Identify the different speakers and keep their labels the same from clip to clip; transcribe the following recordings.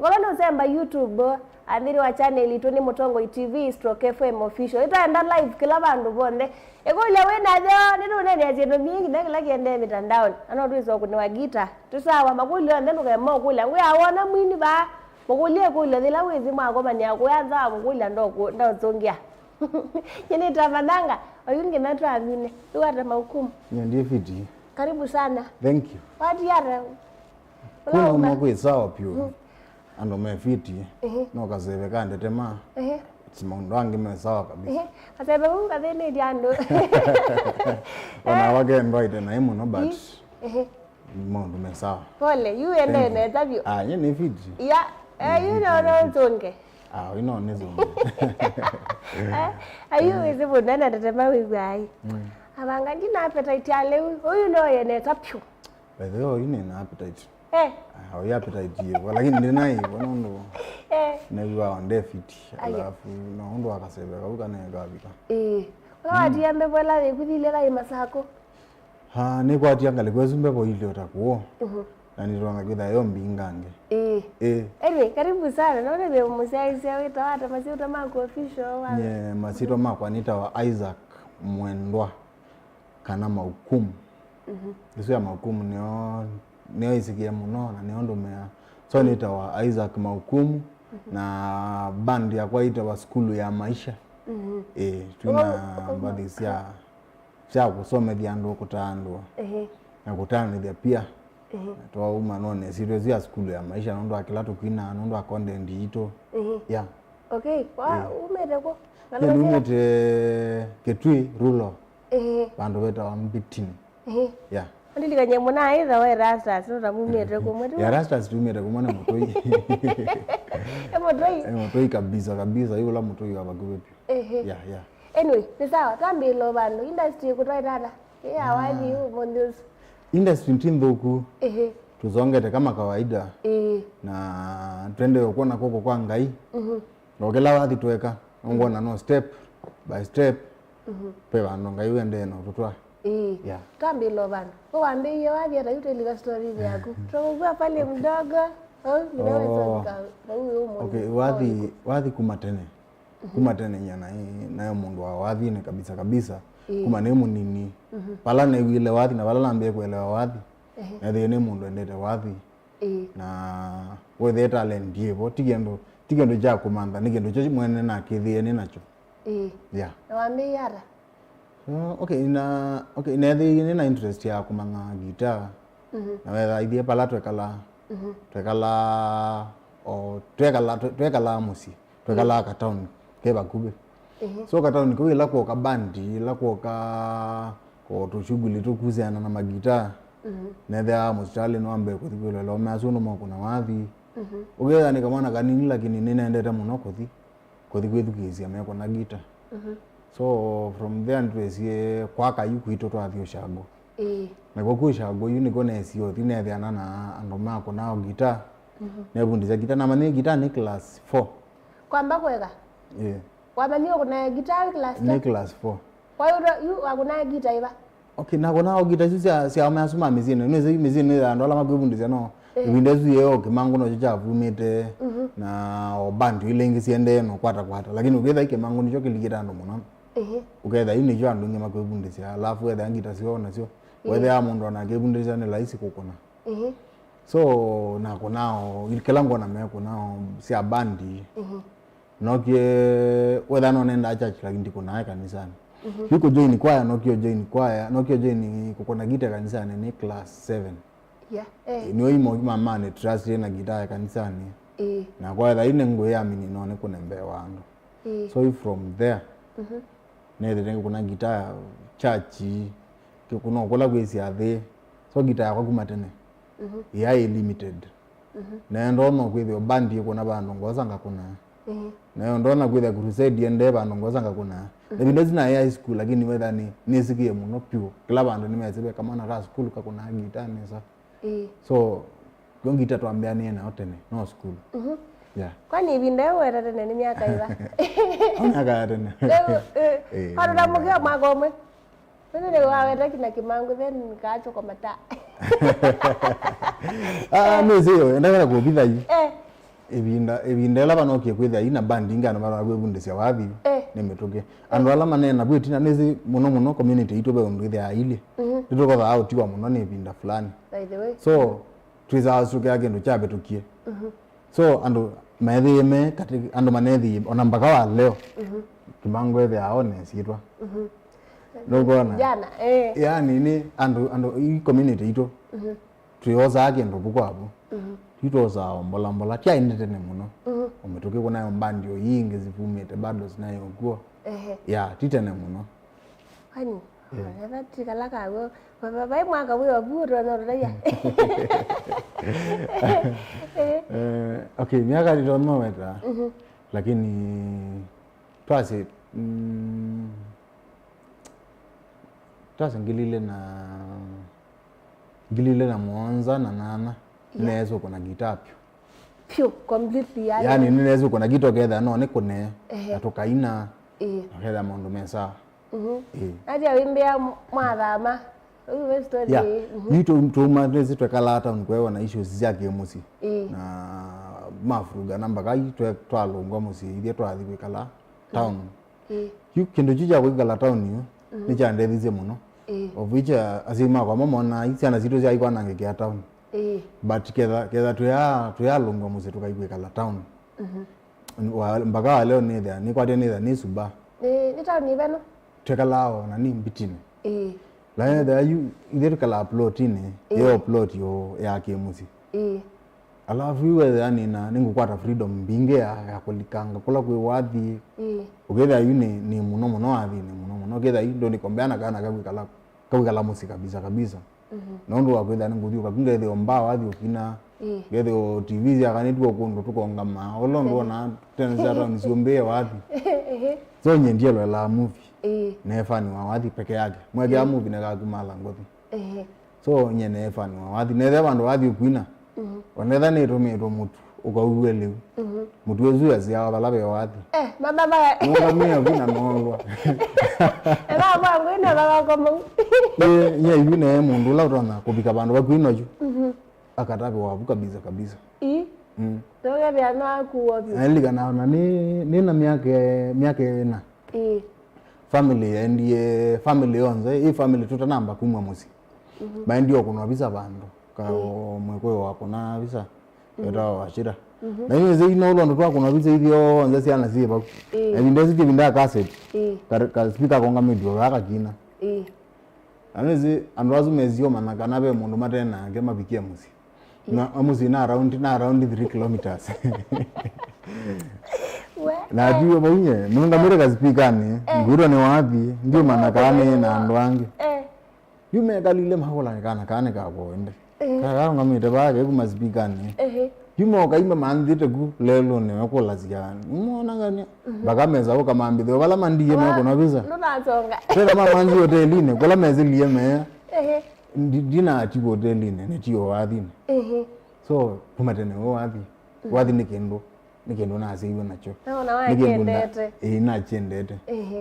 Speaker 1: Ukolona usemba YouTube andiri wa channel itu ni Mutongo TV/FM official. Itaenda live kila bandu bonde. Ekole wena jo nitu nene ajeno mingi nekila kiende mitandao. Ano tuiso kuniwa gita. Tusawa makuli ande nukemo kula. Ngwe awona mwini ba. Mukulie kula thila wizi mwako mani ya kuyanza mukuli ndo zongia. Yini tamananga. Oyungi natu amine. Tuwata maukumu.
Speaker 2: Ndiye fiti.
Speaker 1: Karibu sana.
Speaker 2: Thank you.
Speaker 1: Wati yara.
Speaker 2: Kuna umokwe sawa pio. Ando mefiti. No kasebe kande tema. Simundu wangi mesawa kabisa.
Speaker 1: Kasebe kathini diando.
Speaker 2: Ona wage right na imu no but. Mundu mesawa.
Speaker 1: Pole, you ende interview.
Speaker 2: Yeni fiti.
Speaker 1: Yeah, you know zonke.
Speaker 2: We know nezonke.
Speaker 1: Ayu izibu nana tetema wigwai. Abanga ndina appetite ya leo. Huyu no yene tapyo.
Speaker 2: By the way, you na appetite.
Speaker 1: How
Speaker 2: appetite hiyo. Lakini ndinai wanondo. Na wiwa onde fiti. Alafu na hondo akasebe kabuka na gabika.
Speaker 1: Wati ambe bola bekuthile kai masako.
Speaker 2: Ni kwati angale kwezumbe ko ile otakuo. Na nilonga kwitha yo mbingange.
Speaker 1: Karibu sana. Naona be musaisi wita hata masito mako official wa.
Speaker 2: Masito mako anita wa Isaac Mwendwa kana maukumu. Isu ya maukumu nio isikia muno na nio ndumea. So nita wa Isaac Maukumu na band ya kwa ita wa skulu ya maisha. Tuna badi siya kusome diandu kutaandua. Na kutaandua pia. Tuwa umanone serious ya skulu ya maisha nondo akilatu kina nondo akonde ndito. Yeah.
Speaker 1: Okay, umete ko.
Speaker 2: Umete Ketui rulo. Bandu beta wa mbitini. Yeah.
Speaker 1: Andili kanye muna aidha wa Rastas nota mumete ko mwetu.
Speaker 2: Ya Rastas tumete kumana mutoi. Mutoi kabisa yula mutoi abagwe pia. Yeah.
Speaker 1: Anyway, sawa tambi lo bandu industry kutoi dada. Awali mondios.
Speaker 2: Industry ntindoku. Tuzongete kama kawaida. Na twende kuona koko kwa ngai. Nogela wathi tweka. Ngona no step by step. Pe bando ngai wende no tutwa. Yeah.
Speaker 1: Tambi lo bana. Kwa ambe yo wathi ata yuteliga story yako. Tukua pale mdogo.
Speaker 2: Okay, wathi kumatene. Kumatene nyana nayo mundu wa wathi ne kabisa. Kuma ne munini. Pala ne wile wathi na pala lambe kuelewa wathi. Na ne mundu endete wathi. Na wethe talent yevo tigendo ja kumanda nigendo cho mwene na kithie ni nacho. Yeah.
Speaker 1: Na wambe yara.
Speaker 2: Okay, ina interest ya kumanga guitar. Na wetha idea pala twekala musi. Twekala ka town keba kube. So ka town ko ila ko ka bandi, ila ko ka ko to shughuli to kuziana na magita. Na thea mustali no ambe ko thibelo lo maso no moko na wathi. Ugeza ni kama na kanini lakini nina endeta muno ko thigwethukizia me ko na gita. So from there ntwesie kwaka yuku ito twathio shago. Na kwa shago yuni kona esio thine thea na ando mako na gita. Na bundiza gita na mane gita ni class 4.
Speaker 1: Kwamba kweka? Wamanyo kuna guitar class 4.
Speaker 2: Ni class 4.
Speaker 1: Kwa hiyo wakuna guitar iba?
Speaker 2: Okay, na kuna guitar si amasuma mizino. Mizino ya ndola magubundiza no. Windezu yeo kimangu no chicha vumite na obandu ile ngisiende no kwata. Lakini uketha kimangu nicho kiligita ndo muno. Uketha ini jo andu ngema kubundiza. Alafu wetha ngita sio na sio. Wetha mundu anakebundiza ni laisi kukona. So na kunao ikilango na meko nao si abandi. Nokie whether no nenda church lakini kuna kanisani. Yuko join choir nokio join kukona gita kanisani ni class 7.
Speaker 1: Yeah.
Speaker 2: Ni oimo mama ne trust na gita kanisani. Na kwa whether ine ngoya amini none kunembe wangu. So from there. Nede kuna gita church kuna kola kwesi athe. So gita yako kumatene. Limited. Na ndono kwithio bandi kuna bandu ngoza ngakuna. Na ndona kwitha crusade ende bandu ngoza ngakuna. Ebindo zina high school lakini whether ni sikie muno pure. Kila bandu nimesebe kama na ra school kakuna gita nesa. So gongita twambia ni na otene no school. Yeah.
Speaker 1: Kwani ibinde wewe tena ni miaka iba?
Speaker 2: Miaka tena.
Speaker 1: Hata ndamukia magomwe. Nene wawe kina kimangu then nikaacho kwa mata.
Speaker 2: Mimi sio, nataka kuuliza hivi. ebinda la bano ke kwetha ina band ingana bara gwebundisia wathi nimetoke andu ala manena bwetina nezi muno community ito be undu ya ile ndiko ba out wa muno ni binda fulani
Speaker 1: by the way
Speaker 2: so twiza asuke agendo chabe tukie so andu maethime kati andu manethi ona mpaka wa leo kimango ethe aone sitwa ndogona
Speaker 1: jana
Speaker 2: yani ni andu i community ito twiyoza agendo bukwapo itoza ombola kya indetene muno umetoke kuna mbandi yo yingi zivumete bado zinayokuwa ya titene muno
Speaker 1: hani na tikala kago baba mwaka wewe buru na raya
Speaker 2: okay miaka ni don't know eta lakini twase ngilile na Mwanza na Nana nezo kuna gitapyo
Speaker 1: pyo completely
Speaker 2: yani nezo kuna gitoketha no nikune atokaina aketha mundu mesa
Speaker 1: aja wimbia mwathama uyu story
Speaker 2: nito mtuma nezi twekalata nkwewa na issues zake musi na mafuruga namba kai twalungwa musi ithie twathi kwikala town yu kindu kija kwikala town yu ni chandethize muno of which azima kwa mona itsiana zito zia ikwanange kia town but ketha tuyalungwa musi tukaigwikala town mpaka leo ni kwatia ni suba
Speaker 1: ni town ni beno
Speaker 2: twekalao na ni mbitine la da yu either kala plot ini yo plot yo yake musi alafu iwe yani na ningukwata freedom binge ya kulikanga kula kwe wathi uketha yu ni muno wathi ni muno ketha yu ndo nikombeana kana kawikala musi kabisa nondo wakwetha ninguthi ukakunga ethe omba wathi ukina gethe o TV ya kanitwa kundu tukongama olondo na tenzara nisiombe wathi so nyendielo la movie nefani wa wathi peke yake mwege ya movie nekakumala ngothi so nye nefani wa wathi nethe bandu wathi ukwina onetha nitumito mutu ukauwelewu mutu wezu yaziawa balabe wathi
Speaker 1: mababa
Speaker 2: mwakamia kwina nolwa
Speaker 1: baba ngwina baba komo
Speaker 2: nye yune mundu la utona kubika bandu bakwina ju akatabe wabu kabisa
Speaker 1: Toge bya na kuobi
Speaker 2: nalika na nina miaka na family ndiye family yonze hii family tutanamba kumwa musi ba ndio kuna visa bandu ka mwekwe wako na visa eta washira na hiyo zai no ndo twa kuna visa hivyo nze siana ziba ndio ziti binda cassette ka speaker konga medio akakina anezi anwazu mezio manaka nabe mundu matena ngema bikia musi na amusi na around 3 kilometers na diyo bonye nunda mure ka speaker ni nguro ni wapi ndio manakane na ndo wange yume kalile mahola kana ka bonde kaka ngamite bage kuma speaker ni yumo kaima mandite ku lelo ne makola zigani umona ngani bakameza ukamambide wala mandiye mako na visa
Speaker 1: nunazonga
Speaker 2: tena mama ndio hoteline kola mezi lieme dina ati hoteline ne tiyo wathi so kumatene wathi nikendo na asiwe nacho
Speaker 1: naona waendete
Speaker 2: na chendete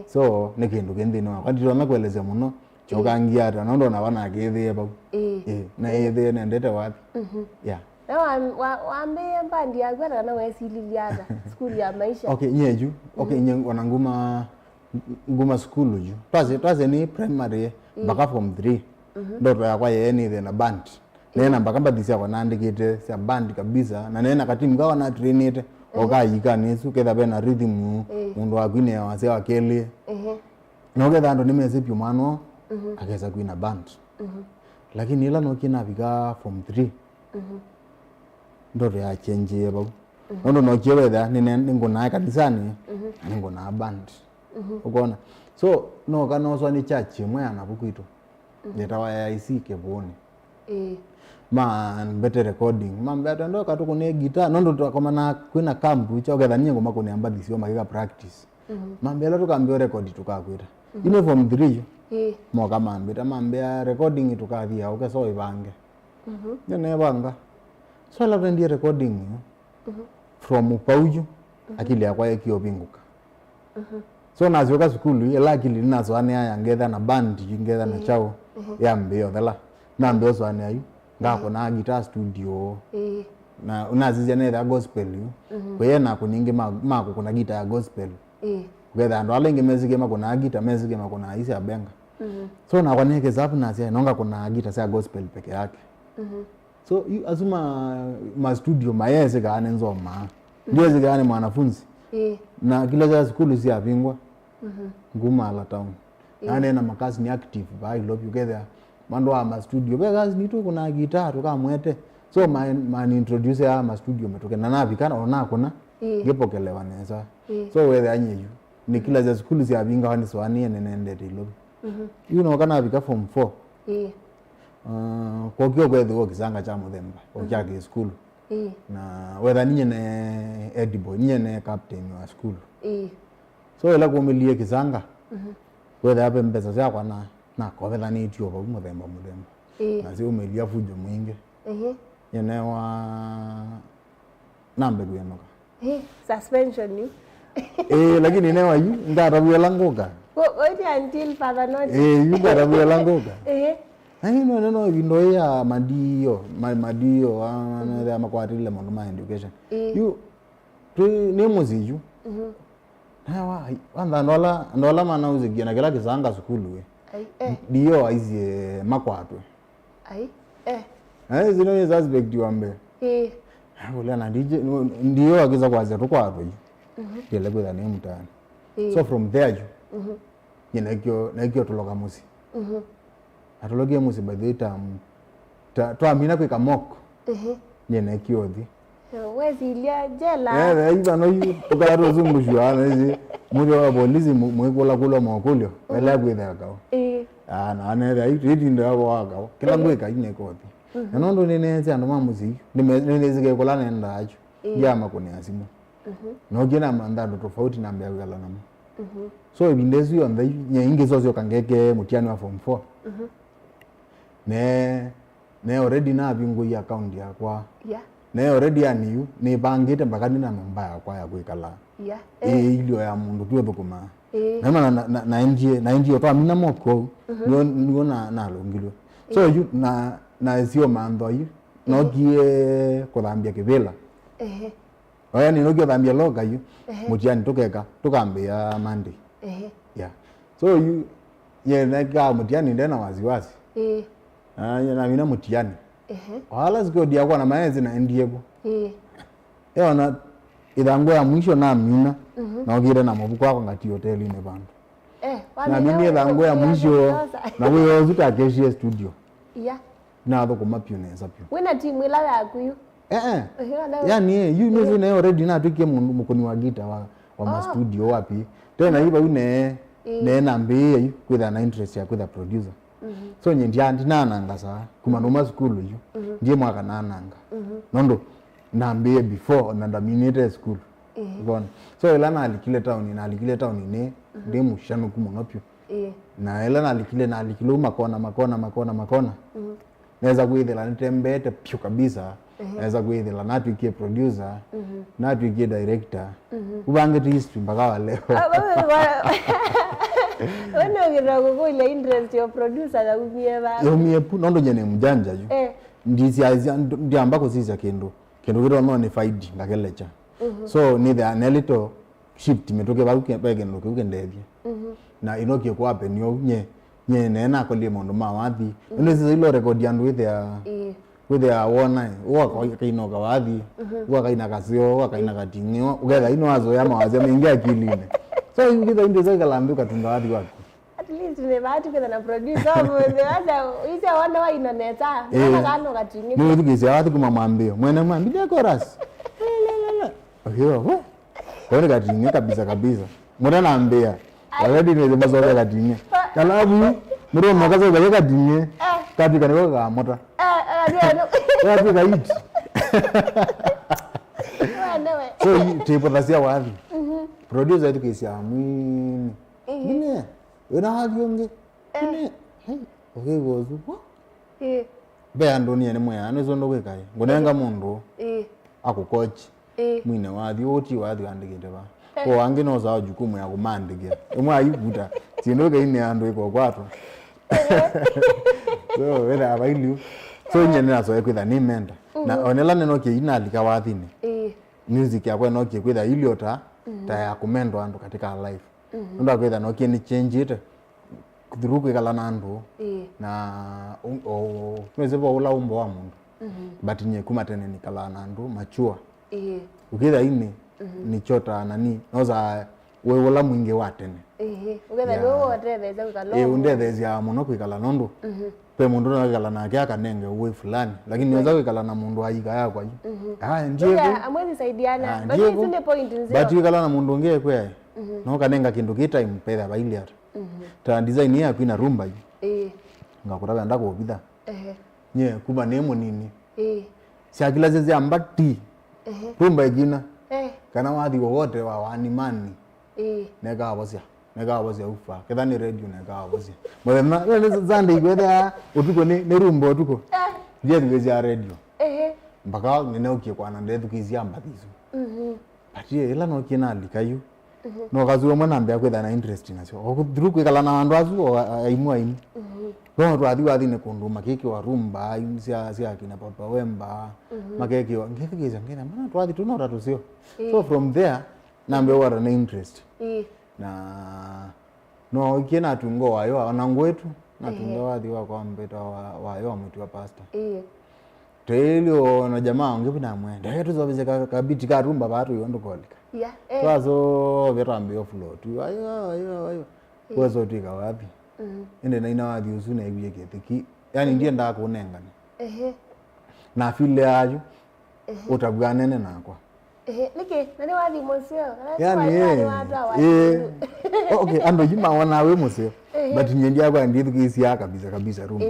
Speaker 2: so nikendo kendino wakati tunakueleza muno chokangiata nondo na wana kethe ba na ethe nendete wathi yeah
Speaker 1: waambie mbandi yako na wewe sililiata school ya maisha
Speaker 2: okay nyeju nye wana nguma school ju twaze ni primary baka form 3 ndoto yakwa yeni the na band nena mpaka mbadisia kwa nandikite sia band kabisa na nena katimu gawa na trainite okayika nisu ketha bena rhythm mundu wakwine wase wakeli noketha ndo nimeze pyo mano akeza kwina band lakini ila nokina bika form 3 ndoto ya change bau ndo nokiwetha ninguna kanisani ninguna band ukona so no kana oswa ni church mwana bukwito netawa ya isike bone man better recording man better ndo katuko ne guitar ndo tukoma na kwina camp choketha nyingo makone ambadhisio makika practice mambela tukambio record tukakwita ine form 3 moka mambita mambia recording tukathia ukeso ibange nene banga so la vendi recording from upauju akili yakwa yakiopinguka so nazoka skulu ila akili nazo ane yangetha na band ngetha na chao ya mbio thela na mbio so ane ayu ngako na guitar studio na unazizia netha gospel yu kwena kuningi mako kuna gita ya gospel kwetha ndo alengi mezigema kuna gita mezigema kuna isi abenga so na kwaneke zapu na sia nonga kuna gita sia gospel peke yake so azuma ma studio mayeze gane nzoma ndio zigane mwanafunzi na kila za skulu sia bingwa ngumala town yani na makazi ni active ba I love you get mando ama studio because ni tu kuna guitar tukamwete so man introduce ya ma studio metoke na navi kana ona kuna ngepokelewa neza so whether anyeyu ni kila za school zi abinga wani swani nende dilo you know kana bika form 4 kwa kyo kwetho okisanga cha muthemba okyake school na whether ninye ne edible ninye ne captain wa school so ela kumilie kisanga whether ape mpesa za kwa na kovela ni tio kwa muthemba na sio umelia fujo mwingi yene wa nambe kuyanoka
Speaker 1: suspension you
Speaker 2: lakini newa yu ngarabu langoka
Speaker 1: oiti until father not
Speaker 2: yu ngarabu langoka no vindo ya madio na makwatile mondo ma education yu tu ni muziju hawa anda ndola mana uzigia na kila kisanga skulu we dio aizie makwatwe zino is aspect wambe wala na DJ ndio akiza kwaza tukwatwe yele kwa ni mtani so from there you yenekyo tuloka musi atologe musi by the time tuamina kwa mock yenekyo thi
Speaker 1: wezi ilia jela
Speaker 2: iba no yu tukaro zungushwa hizi muri wa polisi mwikola kula mwakulio wala kwetha kao na anera iti ndo wako kila mweka ine kothi nondo neneze ando mamuzi nimezike kola nenda acho yama kuni asimu no gena mandado tofauti na mbya gala namo so ibindezu yonda nyingi zozo kangeke mutiani wa form 4 ne already na bingo ya account yakwa ne already aniu ni bangite mpaka nina namba yakwa ya kuikala ilio ya mundu tuwe thukuma na NGO to amina moko ndio na longilo so you na sio mando yu no gie kuthambia kivila oya ni no gie thambia loga yu mutiani tukambia Monday so you neka mutiani ndena waziwazi na mina mutiani wala ziko dia kwa na maezi na ndiego na idango ya mwisho na mina na ogire na mabuko ako ngati hotel ine bandu na mimi idango ya mwisho na wewe zuta keshi studio na ado kuma pio neza pio
Speaker 1: wena timu ila ya kuyu
Speaker 2: yani you know na already na tukie mukoni wa gita wa ma studio wapi tena iba une na mbe kwitha na interest ya kwitha producer so nyendia ndinana ngasa kuma no school yu ndiye mwaka nananga nondo nambe before na ndaminate school bon so ela na alikile town ne ndi mushano kumonopyo na ela na alikile makona naweza kuithela nitembete pyo kabisa naweza kuithela natuikie producer natuikie director ubange history mpaka wa leo
Speaker 1: Wano gira kukule interest yo producer na umieba
Speaker 2: umiepu nondo jene mjanja yu ndi ambako sisa kendo kiro no ni faidi ngakelecha so ni the analito shift metoke bage no kukendevye na inokie kwa penyo nye nena kolie mondo mawathi ino sisa ilo record yandu with their wona uwa kaino kawathi uwa kaina kasio uwa kaina katinyo ugetha ino azo ya mawazi mengia akilini so yungitha inde zaka lambi katunga wathi wako
Speaker 1: at least ne batu kwa na producer mwe hata isa wana wa inoneta na kano katinyo
Speaker 2: ni wiki ya wathi kuma mwambio mwene mwambia chorus hiyo kwa katinyo kabisa mwene naambia already ni mazoea katinyo kalabu muro makazo ga katinyo kati kaniko ga mota wapi kaiti so tipo dasia wathi producer yetu kisia mwini nene wena havyonge nene okay gozu be andoni ene mwe ano zondo kwekaye ngonenga mundu akukochi mwine wathi wathi andikite ba ko wange no za jukumu ya kumandike emwe ayiguta tino kaine ando iko kwato so wena abailu so nyene nazo ekwitha ni menda na onela neno ke inalika wathini music yakwe no ke kwitha iliota ta ya kumendo andu katika life ndo kwitha no ke ni change it through kwikala na andu na mwezevo ula umbo wa mundu but nye kumatene nikala na andu machua ukitha ini ni chota nani noza we ula mwingi watene
Speaker 1: ukitha no wote kwikala
Speaker 2: undethezia muno kwikala nondu pe mundu na kwikala na kya kanenge uwe fulani lakini niweza kwikala na mundu aika yakwa
Speaker 1: ndiye amwezi saidiana but isinde point nzio
Speaker 2: but kwikala na mundu ngie kwe no kanenga kindu kita impetha baili ata ta design ya kwina rumba ngakura enda kubitha nye kuba nemo nini siakila zeze ambati rumba igina kana wathi wote wa wanimani nega abosia ufa ketha ni radio nega abosia mwema ne zande igwetha utuko ni rumba utuko je thigezia radio mpaka nene ukie kwana ndethu kizia mbathizo atie ila no kina likayu no kazuo mwana mbya kwetha na interest nacio o through kwikala na andu azu aimu aimu no twathi wathi ne kundu makeke wa rumba cia kina Papa Wemba makeke wa ngithigeza ngena mana twathi tunora tucio so from there nambe wara na interest na no kina tungo wayo ona ngwetu na tungo wathi wa kwa mbeta wayo mtu wa pastor Telio na jamaa ngepina mwenda yetu zobeze kabiti ka rumba batu yondo kolika twazo verambe float ayo kwezo tika wapi ende na ina wathi usuna ibiyeke tiki yani ndiye ndako unengana na file ayo utabwanene nakwa
Speaker 1: like nani wathi musio
Speaker 2: yani okay ando jima wana we musio but nyendi yakwa ndiye kisia kabisa rumba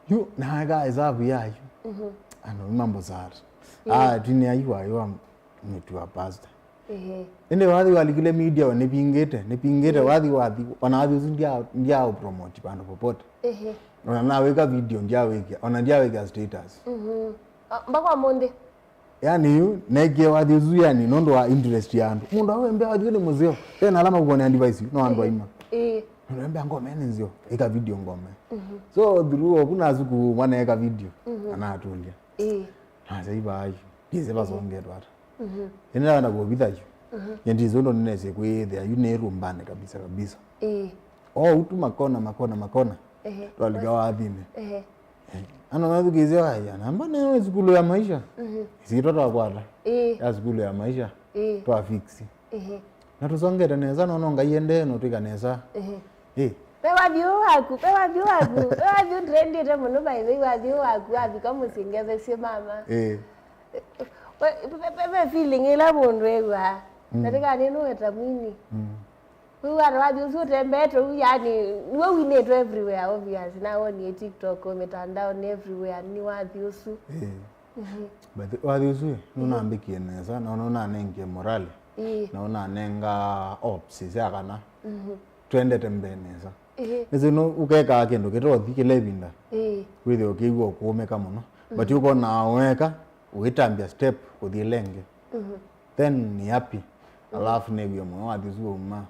Speaker 2: you na guys avu yayo ano mambo zara tini ayo mtu wa pastor ende wathi walikile media nepingete wathi wana wathi ndia promote pando popote ona naweka video ndia weka status
Speaker 1: mbaka monde
Speaker 2: yani you nege wathi uzu yani nondo wa interest yandu mundu awembe wathi ni muzeo tena alama kuone device no andu aima namba ngome nzio eka video ngome so through kuna zuku mwana eka video anatulia sasa iba ayo ndize bazongedwa ina na kubitha yo yendizo ndo nineze kwethe ayu ne rumbane kabisa utu makona twalika wathime ano nathukizia haya namba ne zikulu ya maisha zitota kwala ya zikulu ya maisha twa fix na tusongera neza no ngayende no tikaneza
Speaker 1: pewa view waku trendi muno by wathi waku abika musingeze sie mama pepe feeling ila mundu egwa natika nino eta mwini Uwa wathi usutembeto yani we win it everywhere obviously now on TikTok mitandao ni everywhere ni wathi usu
Speaker 2: but wathi usu nunambikie neza na nenge morale na nenga ops yakana twende tembeneza nizino ukeka kindu kitothi kilevinda withe ukigwa kuumeka muno but uko na weka uitambia step kuthilenge then ni happy alafu nebio mwe wathi usu uma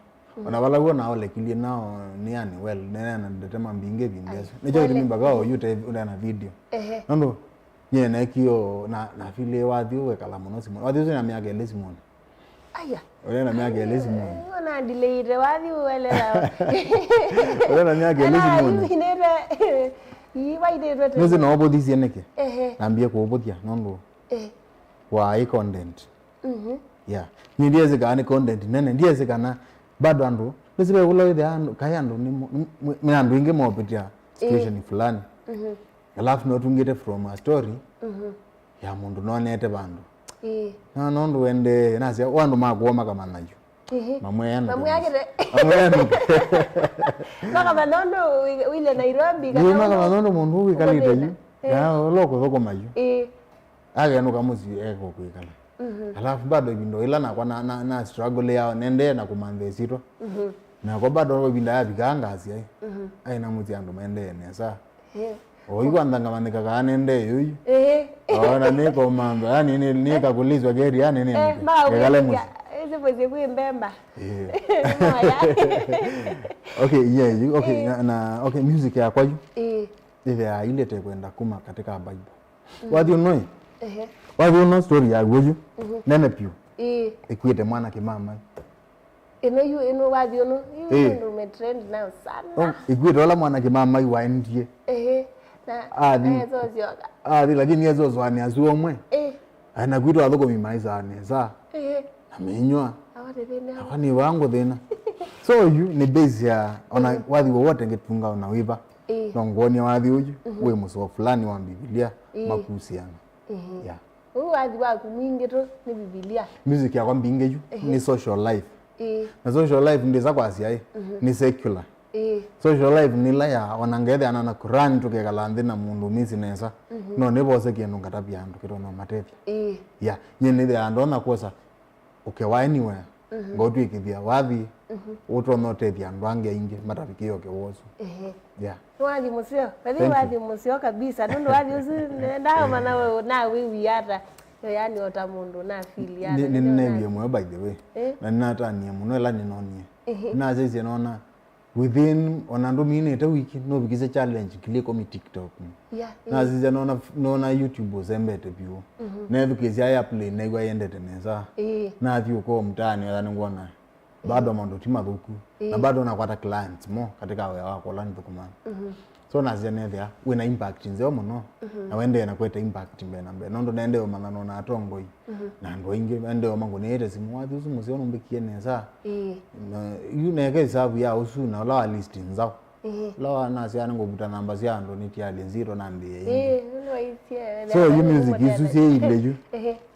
Speaker 2: ona wala wona ole kilie nao ni yani well nena ndetema mbinge bingeso nejo limba gao youtube una video ndo nyene kio na file wathi wekala muno simo wathi usu na miaka elesi
Speaker 1: aya
Speaker 2: na miaka elesi
Speaker 1: ona delete wathi welela
Speaker 2: na miaka elesi
Speaker 1: iwaide rote
Speaker 2: nizi no obodisi eneke nambie ko obodia nondo wa content yeah ni ndiye gani content nene ndiye kana bado andu nisibe kula with andu kayandu ni andu inge mopitia situation fulani alafu no tungete from a story ya mundu nonete bandu na nondo wende nasia wandu makuoma kama nayo mamwe yake maka
Speaker 1: manondo wile Nairobi
Speaker 2: kana maka manondo mundu wikalite yu ya loko thoko mayo age no kamuzi eko kwikala alafu bado bindo ila na kwa na struggle yao nende na kumandhe sito na kwa bado binda ya bikangazi ai na muzi andu mende nesa oyu andanga manika kanende yuyu ona niko mambo yani ni kakulizwa geri yani nini ngale muzi
Speaker 1: zipo kuimbemba
Speaker 2: okay music ya kwayu ile ile kwenda kuma katika Bible wathi unoi wathi uno story ya guju nene piu ikwite mwana kimama
Speaker 1: ino wathi uno ino umetrend now sana
Speaker 2: ikwite wala mwana kimama iwaendie na lakini yezo zwani azuomwe ana kwitwa thoko mimaiza neza amenywa awani wangu thina so you ni base ya ona wathi wote ngetunga ona wiva nongoni wathi uju we muso fulani wa Biblia makusiana yeah
Speaker 1: wathi waku mingi tu ni Biblia
Speaker 2: music ya kwambi ingeju ni social life na social life ndiza kwasia ni secular social life ni la ya onangethe anana Quran tukekala na mundu misi nesa no nebose kindu ngatapia andu kirona matethi yeah nyene the andona kosa ukewa anywhere ngotu ikithia wathi utonotethia andu ange inge matafikio kewosu yeah
Speaker 1: wathi musio wathi musio kabisa nundu wathi usi ndao mana wewe na wiwi hata yani ota mundu na feel yana
Speaker 2: ni nevye mwe by the way na natania muno la ninonie na sisi naona within onando minute wiki no bigize challenge kiliko mi TikTok na sisi naona YouTube zembete bio na vikezi ya play na igwa yendete neza na vyo ko mtani ya ngona bado mando timathuku na bado nakwata clients mo katika wewe wako la ndukumana so nazene there wena impact nzeo muno na wende na kweta impact mbena nondo naende o manano na atongoi na ndo inge ende o mango nete simu wathi usu museo nombekie neza na you neke sabu ya usu na la list nzao la na siana ngobuta namba sia ndo niti ya 0 na mbie so you music isu sie ile ju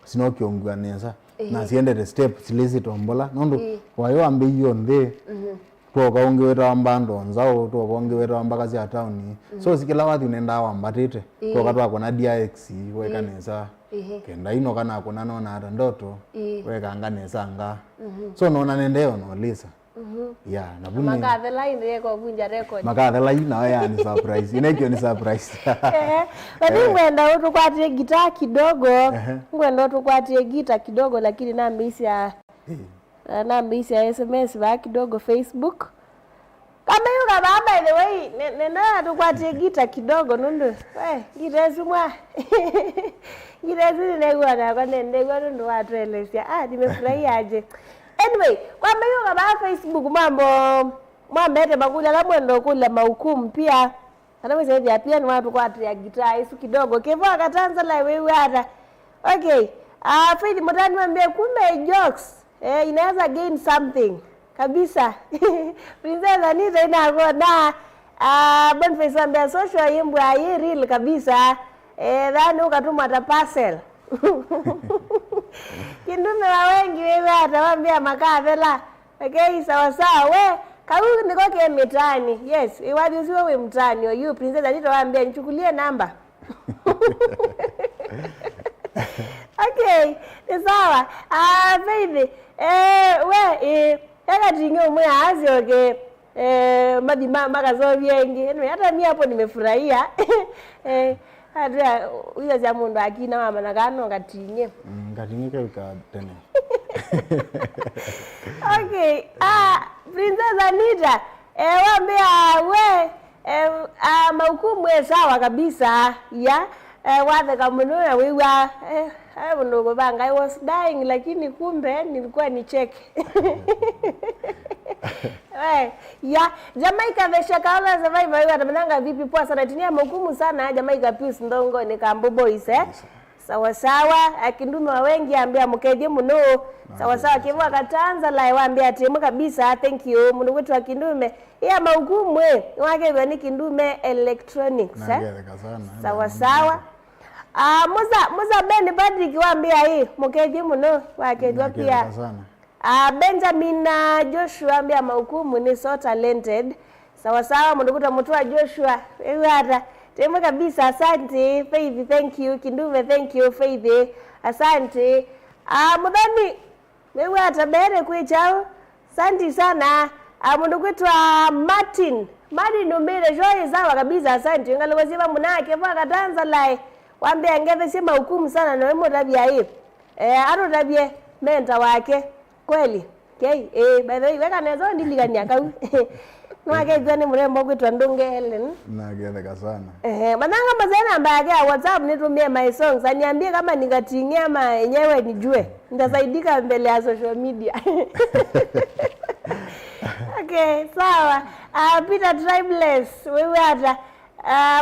Speaker 2: sino kiongwa neza na siende the step silezi tombola nondo wayo ambe hiyo nde toka ongeweta wambando nzao toka ongeweta wambakazi ya town so sikila wathi unenda wambatete toka twako na DX weka nesa kenda ino kana kuna nona ata ndoto weka nganesa nga so nona nendeo no lisa yeah na buni
Speaker 1: makathela ine ko vunja record
Speaker 2: makathela ina ya ni surprise inekyo ni surprise
Speaker 1: wadi ngwenda utukwatie gitaa kidogo ngwenda utukwatie gitaa kidogo lakini nambisi ya SMS ba kidogo Facebook kama yuka by the way nena tukwatie gitaa kidogo nundu gitaa sumwa gitaa zile negwa na kwa ndegwa nundu watu elesia nimefurahia aje anyway kwa yuka ba Facebook mwambete bakuja la mwendo kula mahukumu pia anaweza hivi pia ni watu kwatia gitaa isu kidogo kevo akatanza la wewe hata okay Faith Mutani mwambie kumbe jokes inaweza gain something kabisa Princess Anita inagoda Boniface mwambie social yimbwa hii real kabisa dhani ukatuma ata parcel kindume wa wengi wewe atawambia makathela okay sawa we kawu niko ke mitani yes wathi usiwe we mtani o you Princess Anita waambia nichukulie namba okay ni sawa baby yaka tinge umwe azi okay madima magazo viengi hata mimi hapo nimefurahia hata huyo za mundu akina mama na kano ngatinge
Speaker 2: ka tene
Speaker 1: okay Princess Anita waambia we mahukumu sawa kabisa ya wathe kamuno na wewe ndogo banga I was dying lakini kumbe nilikuwa ni check ya Jamaica vesha kaola survivor wewe atamananga vipi poa sana tinia mahukumu sana Jamaica Peace Ndongo ni Kambo Boys sawa akindume wa wengi ambia mkeje muno sawa kivu akatanza la waambia timu kabisa thank you muno wetu akindume ya mahukumu wake ni kindume electronics sawa Musa Ben Patrick waambia hii mkeje muno wake pia Benjamin Joshua ambia mahukumu ni so talented sawa mndukuta mtu wa Joshua wewe hata temu kabisa asante Faith thank you Kindume thank you Faith asante mudhani wewe hata bere kwechao asante sana mndukutwa Martin Numire joy sawa kabisa asante ngaloziba munake kwa katanza lai waambia ngeve sema hukumu sana na wewe tabia hii aro tabia menta wake kweli okay by the way weka nezo ndiligania kau Mwake ni mrembo kwitwa Ndunge Helen.
Speaker 2: Nageleka sana.
Speaker 1: Mananga mazena namba yake ya WhatsApp nitumie my songs. Aniambie kama ningatingia ama yenyewe nijue. Nitasaidika mbele ya social media. Okay, sawa. Peter Tribeless, wewe hata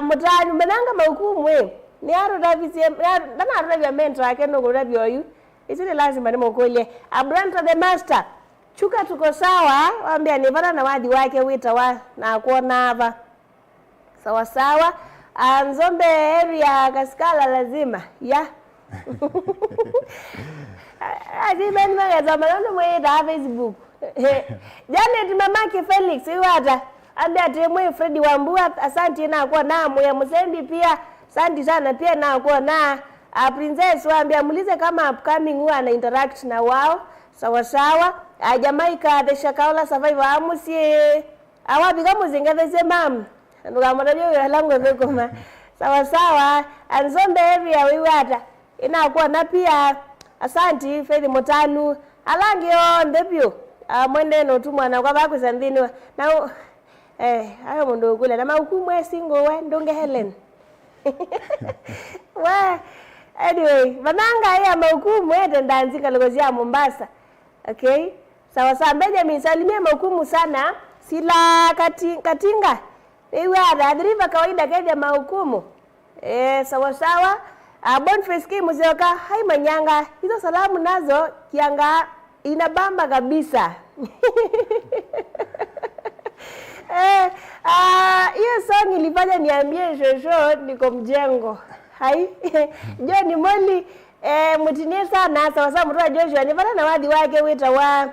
Speaker 1: mutani mananga mahukumu we. Ni aro davisi ndana aro davia mentor yake ndo davio yu. Isini lazima ni mokolie. Abranta the master. Chuka tuko sawa, waambia nipata na wadi wake wita wa na kuona hapa. Sawa sawa. Nzombe area Kaskala lazima. Ya. Azima ni magaza malolo mweda Facebook. Janet mamake Felix iwata. Ambia temwe Freddy Wambua asante na kwa na moya Musembi pia. Asante sana pia na kwa na Princess waambia muulize kama upcoming huwa ana interact na wao. Sawa sawa. Jamaica the Shakaola survivor amusie awabi kama zingaveze mam ndugamana byo langu ngekoma sawa sawa. Nzombe area wiwata inakuwa na pia asanti Fedi Motanu alangio ndebyo mwende no tumwana kwa bakwe sandini na ayo mundu kule na mahukumu esingo we Ndunge Helen. Wa anyway mananga ya mahukumu ete ndanzika logozi ya Mombasa. Okay, sawa sawa. Benjamin salimia mahukumu sana sila katinga iwe adriva kawaida kaja mahukumu sawa sawa. Boniface Kim Muzeoka hai Manyanga, hizo salamu nazo kianga inabamba kabisa. Hiyo song ilifanya niambie shosho niko mjengo hai John Moli mutinie sana sawa sawa. Mtoa Joshua nipata na wadi wake wita wa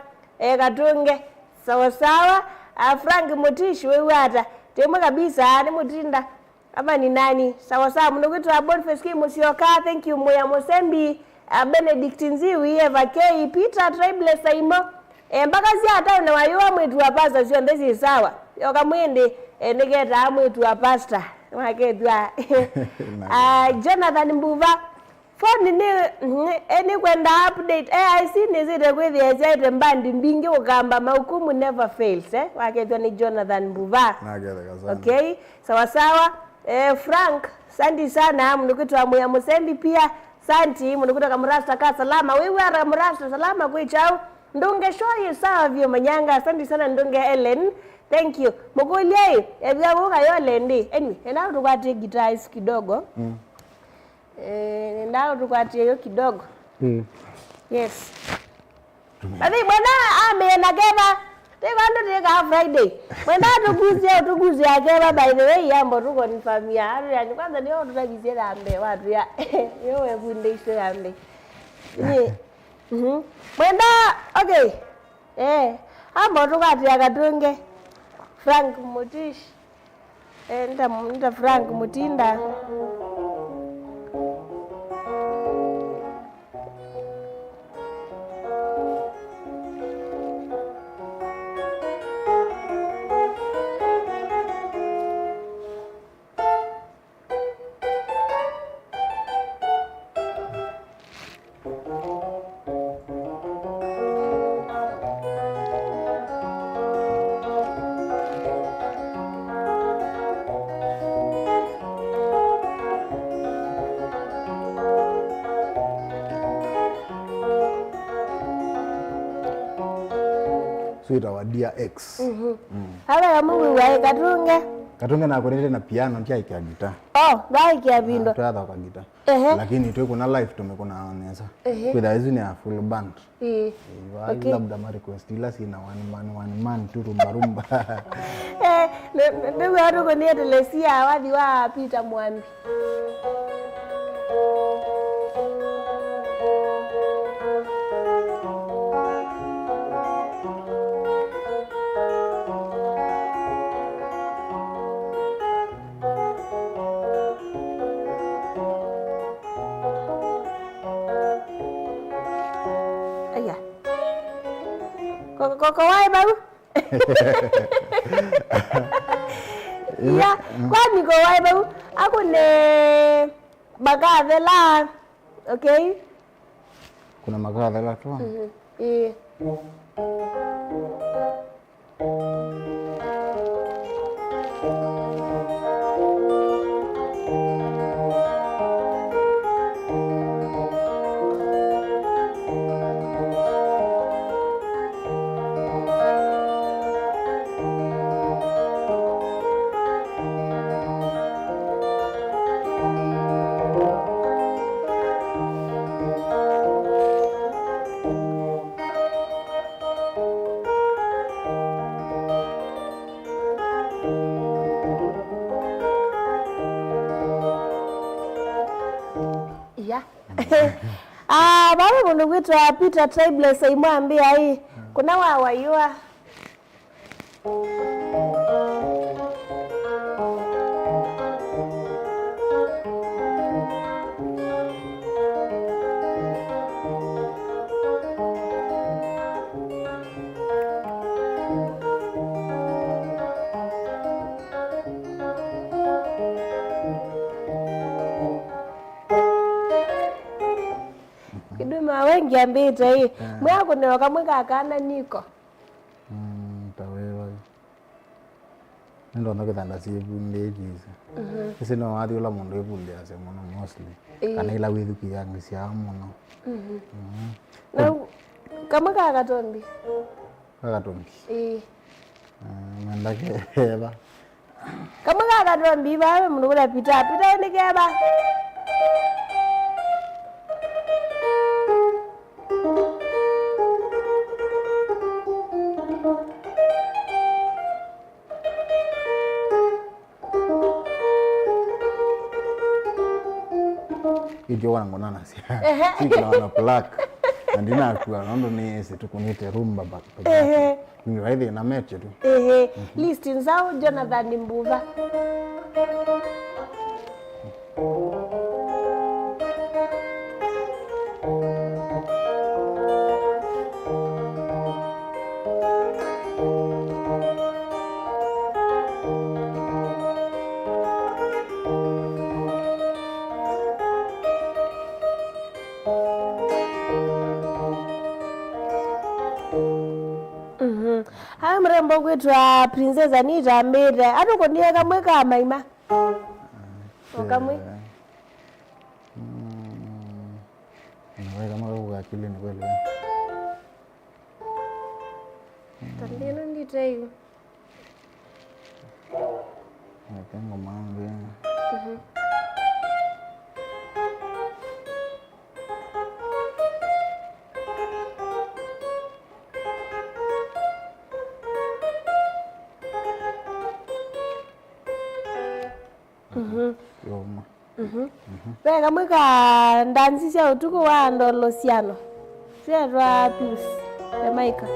Speaker 1: Katunge sawa sawa. Frank Mutishi wewe hata temwe kabisa ni mutinda ama ni nani sawa sawa. Mnokuitwa Boniface Kim Musioka, thank you Moya Musembi, Benedict Nziwi, Eva K, Peter Tribeless Saimo mpaka si hata na wayo mwetu wa pastor sio ndezi sawa yoka mwende nigeta mwetu wa pastor waketwa Jonathan Mbuva phone ni kwenda update AIC nizide kwithia zaite mbandi mbingi ukamba mahukumu never fails waketwa ni Jonathan Mbuva. Okay, sawa sawa. Frank santi sana mnukuitwa Moya Musembi pia santi mnukuitwa Kamrasta ka salama wewe ara Kamrasta salama kwichao Ndunge shoyi sawa vyo Manyanga santi sana Ndunge Helen, thank you mukulie ebya buka yole ndi anyway enao tukwati guitar kidogo ndio tukwati hiyo kidogo yes Adi bwana amena geva Tegando tega Friday. Mwenda tuguzie agera by the way yambo tuko ni familia. Yani kwanza ndio tutagizia ambe watu ya. Yewe fundisho ambe. Mwenda okay. Ambo tukati akatunge. Frank Mutish. Nita Frank Mutinda.
Speaker 2: Suita wa Dear X.
Speaker 1: Hala ya mungu wa Katunge.
Speaker 2: Katunge na kurete na piano ntia ikia gita.
Speaker 1: Bai kia bindo.
Speaker 2: Tuadha kwa gita. Lakini tuwe kuna live tumekuna onesa. Kwa hizi ni a full band. Okay. Labda ma request ila sina one man tu rumba.
Speaker 1: Ndio watu kwenye telesia wadi wa Peter Mwambi. Koko wai baru? Ya, kwani ko wai baru? Aku ne bagave la. Okay?
Speaker 2: Kuna magave la tu.
Speaker 1: Baba mundu gwitwa Peter Tribeless imwambia hii kuna wawayua kiduma wengi ambita hii mwako ni wakamweka akana niko
Speaker 2: tawewa ndo nakithanda siebundejiza isi no wathi ula mundu ebundease muno mostly kana ila withukiangia muno
Speaker 1: na kamweka akatombi
Speaker 2: mendake eba
Speaker 1: kamweka akatombi bawe mundu kula pita nikeba
Speaker 2: ijo wangonana sikina wana plaque andina akua nondo ni tukunite rumba bakapa ni waidi na meche tu
Speaker 1: list nzao Jonathan Mbuva hayo mrembo gwitwa Princess Anita Mbere atukondia kamwe kamaima okamwe
Speaker 2: nawe kama ukakili ni kweli
Speaker 1: tandino nditei
Speaker 2: natengo mangi
Speaker 1: Weka mweka ndanzi cia utuku wa ndolosiano cietwa Pius Jamaica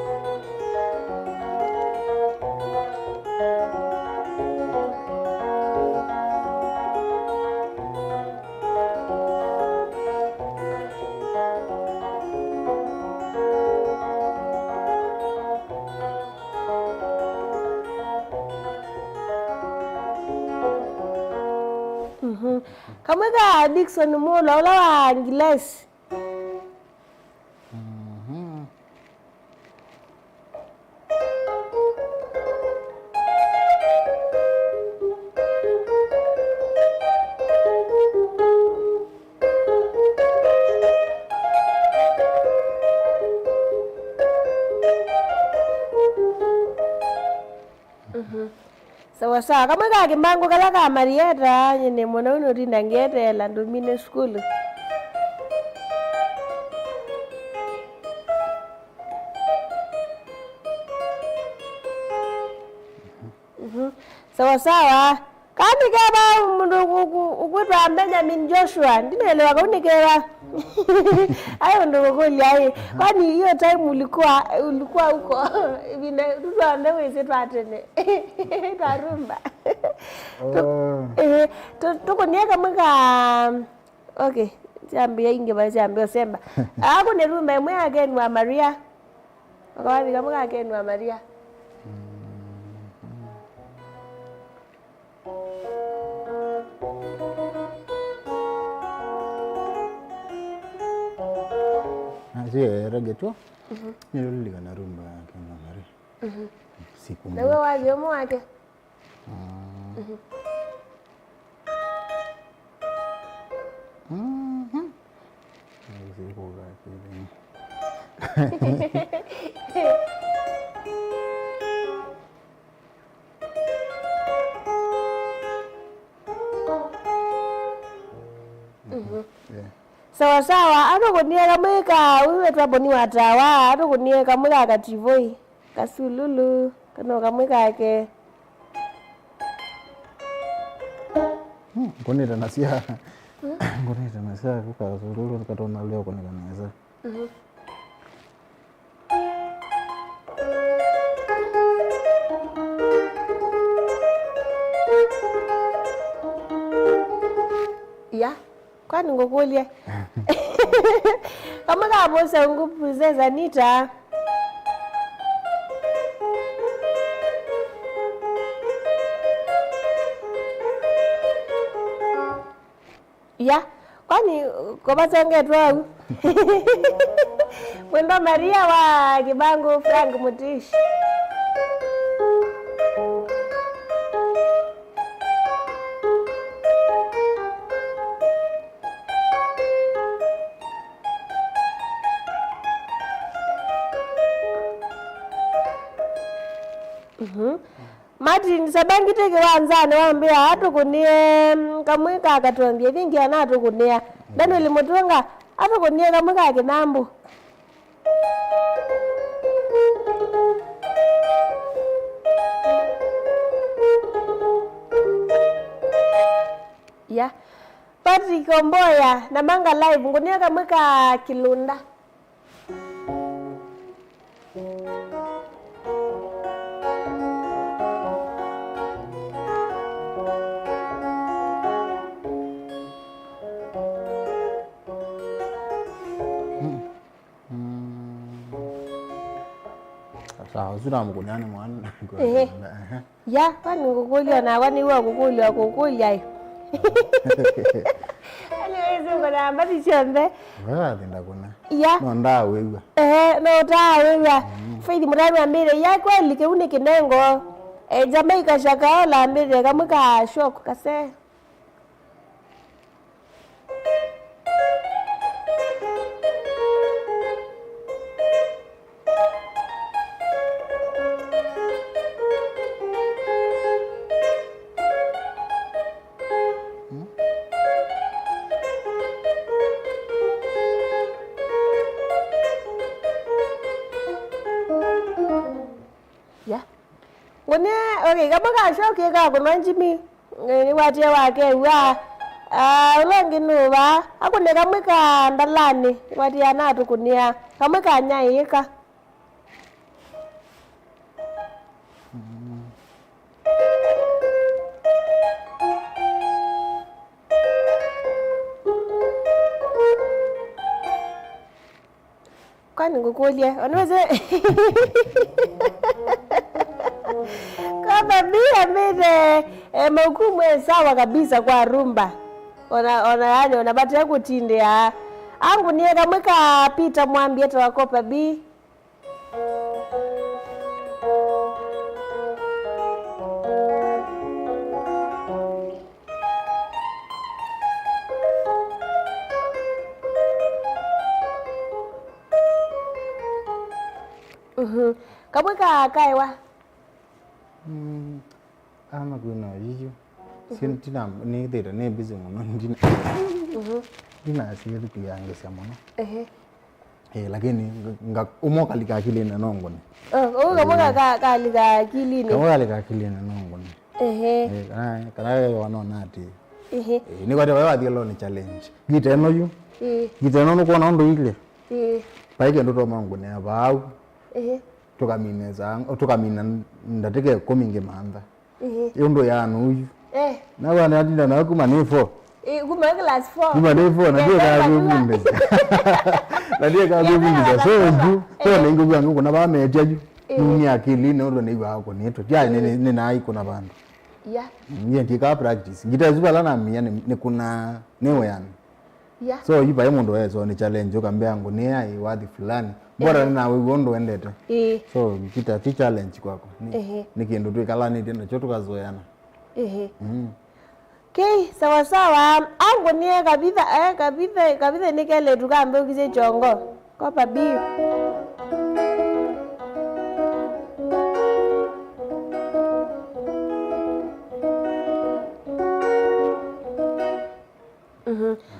Speaker 1: kamweka Dickson Mulo ula wa Ngilesi sawa kamweka Kimbangu kala ka Marieta nyene mwana uno tinda ngetela ndumine school sawa kanikeba mundu ukwitwa Benjamin Joshua ndinelewa kaunikeba ayo ndo kuli ayi kwani hiyo time ulikuwa huko vile tuende wese twatene tarumba tukunieka mwaka okay chambia inge ba chambia semba ako ne rumba imwe again wa Maria akawapi kama again wa Maria
Speaker 2: Aje rageto niloliga na rumba kama Maria siku
Speaker 1: na wewe waje mu wake sawa atokunieka mwika wiwe twaboni watawa atokunieka mwika kativoi kasululu kano kamwika ke
Speaker 2: koneta nasia ngoreta nasa kukazururu katona leo konekaneza
Speaker 1: ya kwani ngokulia kama kabosa ngupuzeza nita ya kwani kobatsongetwa Mwendo Maria wa Kibangu Frank Mutishi. Martin Sabangite kiwanzane wambia hatukunie kamwika akatuambia vingi ana hatukunia Daniel Mutunga hatukunie kamwika kinambu ya Patrick Omboya na Manga Live ngunia kamwika Kilunda
Speaker 2: sawa sura mkunyane mwana
Speaker 1: ya kwani kukulia na kwani huwa kukulia aliwezi kuna mbati chombe
Speaker 2: thinda kuna
Speaker 1: ya
Speaker 2: no ndawewa
Speaker 1: no ndawewa faidi murami ambire ya kweli keune kinengo Jamaica shakaola ambire kamwika shock kase Ngone okay kabaka shoke ka kunwanjimi ni wate wake wa ulengi nuba akune kamwika ndalani wati anatu kunia kamwika nyaika kwani ngukulia onweze kama bia mide maukumu sawa kabisa kwa rumba ona yani unabatia kutinde ya angu niye kamweka pita mwambi hata wakopa bi kamweka kaiwa
Speaker 2: ama kuna yiyo sintina ni dera ne bizi muno ndina asiri kuyangisa muno lakini umoka likakili na nongone
Speaker 1: kamweka kalika kilini
Speaker 2: kamweka likakili na nongone kana wanona ati ni kwa dewa dialo ni challenge giteno yu giteno no kona ndo ile paike ndo mangone abau tukamina ndateke kominge manda yondo yanu uyu na wana adinda na kuma nifo
Speaker 1: kuma class 4
Speaker 2: kuma nifo na ndio ka gubinde na ndio ka gubinde so ndu so ningo bwangu kuna ba metia ju ni akili no ndo niba hako neto ya ni na iko na bandu
Speaker 1: ya
Speaker 2: ngie ndika practice ngitazuba lana mia ni kuna newe yani
Speaker 1: ya
Speaker 2: so yiba yemondo wezo ni challenge ukambia ngo ni ai wadi fulani bora na wewe ndo endete so kita ti challenge kwako ni kindu tu kalani tena choto kazoeana
Speaker 1: okay sawa sawa angu nie kabisa nikele tukambe ukize chongo kwa babio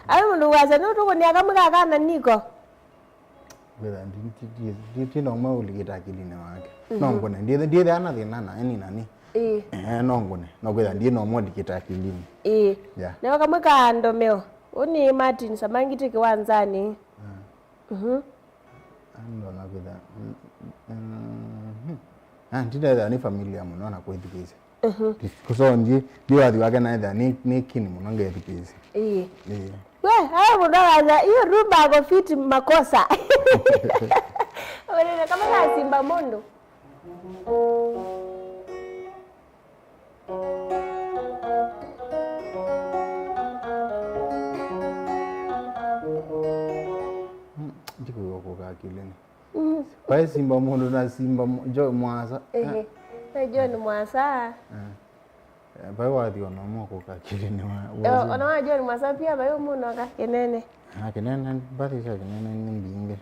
Speaker 1: ayo ndo waza no to nia kamwika kana niko
Speaker 2: whether ndi no mauligita akilini wake nongone ndiye ana thina na eni nani nongone no whether ndiye no modikita akilini
Speaker 1: yeah ne kamwika ndomeo Uni Martin Samangiti kiwanzani.
Speaker 2: Ando na vida. Ndida ni familia muno na kwethikise. Kusonji biwathi wake na etha ni kini muno ngethikise.
Speaker 1: We, haya mudawaza hiyo rumba go fit makosa. Wewe kama na Simba Mondo.
Speaker 2: Ndiko yoko kakileni. Kwa Simba Mondo na Simba Jo Mwasa.
Speaker 1: John Mwasa.
Speaker 2: Bai wathi ona moko kakileni wa.
Speaker 1: Ona John Mwasa pia bayo muno ka kenene.
Speaker 2: Kenene bati cha kenene ni mbinge.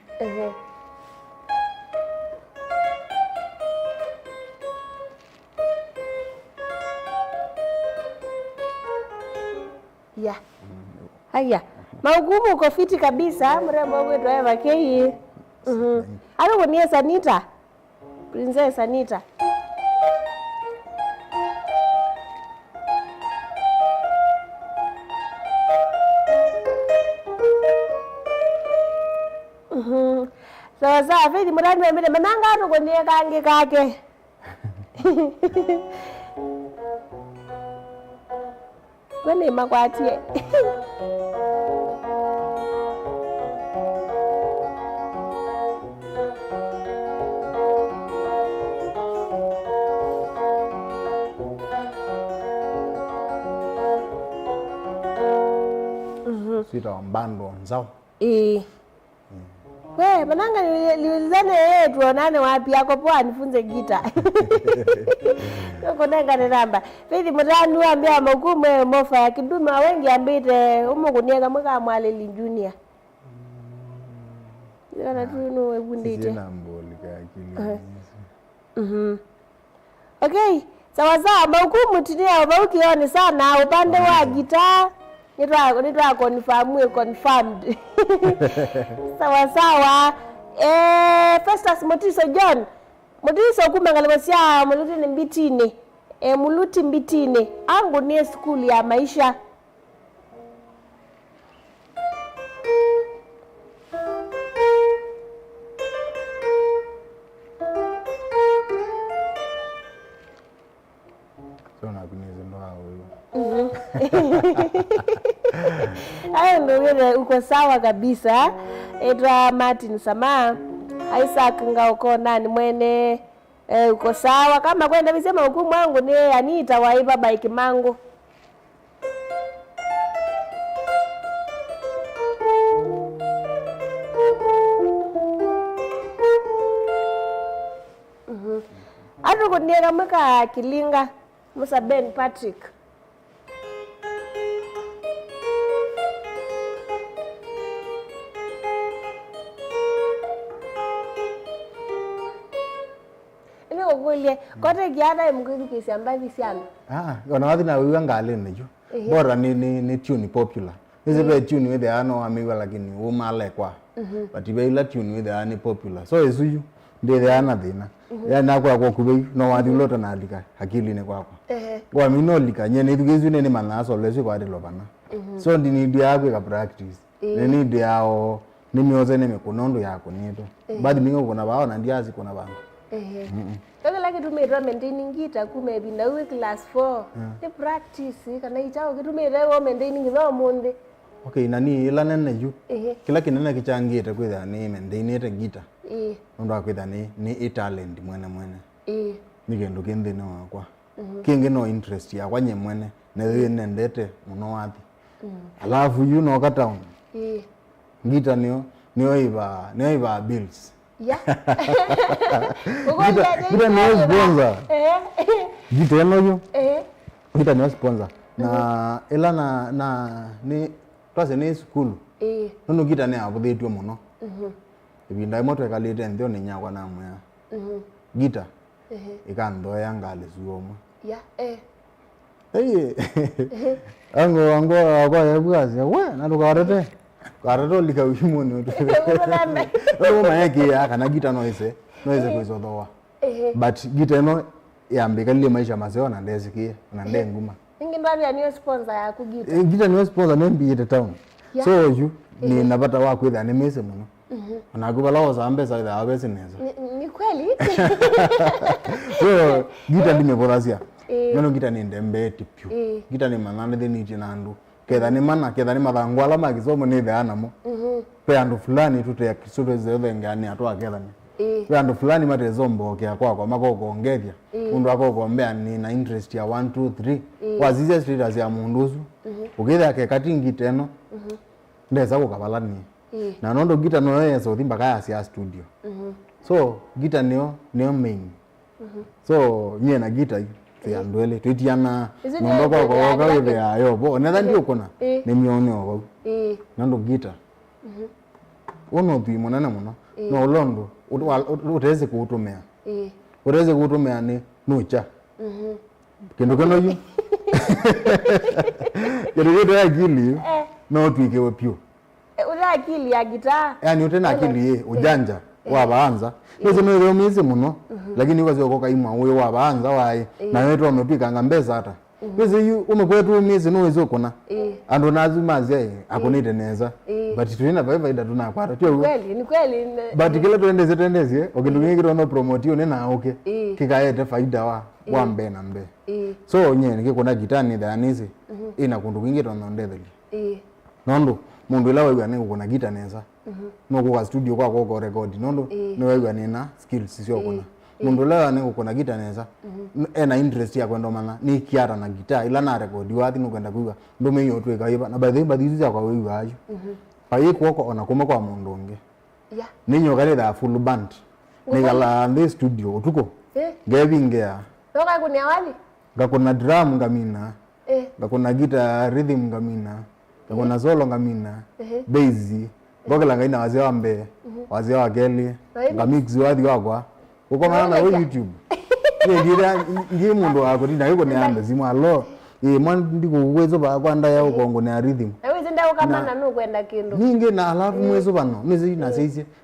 Speaker 1: Ya. Haya. Maugumu uko fiti kabisa mrembo wetu Eva Kei. Halo kunie Sanita. Princess Sanita. Sawa fedi murani wa mbele mananga anu kunie kange kake. Wene makwatie.
Speaker 2: Sita mbando nzao.
Speaker 1: We, mananga liulizane tuonane wapi yako poa nifunze gita. Yoko nenga namba. Fedi murani wa mbia magumu mofa ya kiduma wengi ambite umo kuniega mwaka mwaleli junior. Yana tunu webundite.
Speaker 2: Sina mboli kakili.
Speaker 1: Okay, sawa magumu tinia ukioni sana upande wa gitaa. Nitwa confirmed. Sawa. Festus Motiso John. Motiso kumangaliwasia muluti ni mbitini. Muluti mbitini. Angu ni school ya maisha. Hayo ndio uko sawa kabisa. Edra Martin Sama Isaac Ngauko nani mwene uko sawa kama kwenda visema hukumu wangu ni Anita waiba bike mangu. Atu kuniega mweka Kilinga Musa Ben Patrick. Kulie kote giada mkiki kisi ambavi siano.
Speaker 2: Ona wathi na wiwa ngale nejo. Bora ni tune popular. Hizi be tune with the ano amiwa lakini umale kwa. But ibe ila tune with the ani popular. So ezuyu de the ana thina. Ya na kwa kubei no wathi lota na alika hakili ne kwako. Kwa mino lika nyene thugezu ne manaso lezo kwa de lobana. So ndini dia ka practice. Ni dia yao ni mioze ne mekunondo yako nito. Badi mingo kuna bao na ndiazi kuna bango.
Speaker 1: Kaka laki tumira maintaining gita kumebi na we class 4. The practice kana ichao kitumira wo maintaining tho monde.
Speaker 2: Okay nani ila nene ju. Kila kinene kichangite kwitha ni maintain gita. Ndo akwitha ni talent mwene. Nigendo kende no akwa. Kinge no interest ya kwanye mwene na we nendete muno wathi. Alafu you know ka town. Gita niyo iba bills.
Speaker 1: Yeah.
Speaker 2: Gita ni sponsor. Gita no yo. Gita ni sponsor. Na ela na ni twase ni school. Nono gita ni abudhetwe muno. Ibinda imoto ekalite ndio ni nyakwa na mwe. Gita. Ikando yanga alezuoma.
Speaker 1: Yeah.
Speaker 2: Ango kwa yebwazi. We na tukarete. Karato lika wimoni otu. Omo mayaki ya kana gita noise kwizodoa. But gita no yambika lile maisha mazeo na ndezi kie na ndenguma.
Speaker 1: Ingi ndani ya niyo sponsor ya kugita.
Speaker 2: Gita niyo sponsor nembi yete town.
Speaker 1: Yeah.
Speaker 2: So you ni napata wa kwitha ni mese muno ona kubala osambe sa ida abese neza
Speaker 1: ni kweli
Speaker 2: so gita ndimeporasia nono gita ni ndembe tipyu gita ni manane de ni jinandu ketha ni mana ketha ni mathangwala magisomo ni thana mo pe andu fulani tute kisudo zeve ngani atwa ketha ni pe andu fulani mate zombo kya kwa makoko ongethia mundu akokombea ni na interest ya 1 2 3 wazize streeters ya munduzu ukitha ke katingi teno ndeza kukabalani na nondo gita no yeso thimba kaya sia studio so gita niyo main so nye na gita ya ndwele twitiana nondo kwa kwa ya yobo netha ndio kuna ni mione obo nondo gita ono bi monana muno no londo uteze kuutumia uteze kuutumia ni nucha kindu keno yu kindu ya akili no twikewe pio
Speaker 1: ula akili ya gitaa
Speaker 2: yani utena akili ye ujanja wabaanza nizo no mizi muno lakini ukazo koka imwa uyo wabaanza wae na wetu amepika ngambeza hata nizo yu umekwetu mizi no izo kuna ando nazi mazi akonite neza but tuina faida tunakwata tyo
Speaker 1: ni kweli
Speaker 2: but kile tuendeze okindungi kiro no promote yo nena oke kikaete faida wa mbe na mbe so nye nikikuna gitani dhanisi ina kundu kingi tono ndetheli nondo mundu ila wewe ane kuna gita neza no kwa studio kwa kwa record nondo ni wewe nina skills sio kuna mundu ila ane kuna gita neza ena interest ya kwenda mana ni kiara na gita ila na record wathi no kwenda kuiga ndo meyo tweka iba na by the za kwa wewe ayo pai kwa ona kuma kwa mundu unge ninyo kale da full band nigala ndi studio utuko ngevingea
Speaker 1: toka kunia wali
Speaker 2: ngakuna drum ngamina ngakuna gita rhythm ngamina ngakuna solo ngamina bass ngokela ngaina wazee wambe wazee wa Kelly ngamix wathi wakwa uko maana na YouTube ndiye mundu wako tinda yuko neanda zimwa lo man ndiko uwezo ba kwanda yao kongo na rhythm
Speaker 1: ewe zinda ukamana no kwenda kindu
Speaker 2: ninge na alafu mwezo bano mezi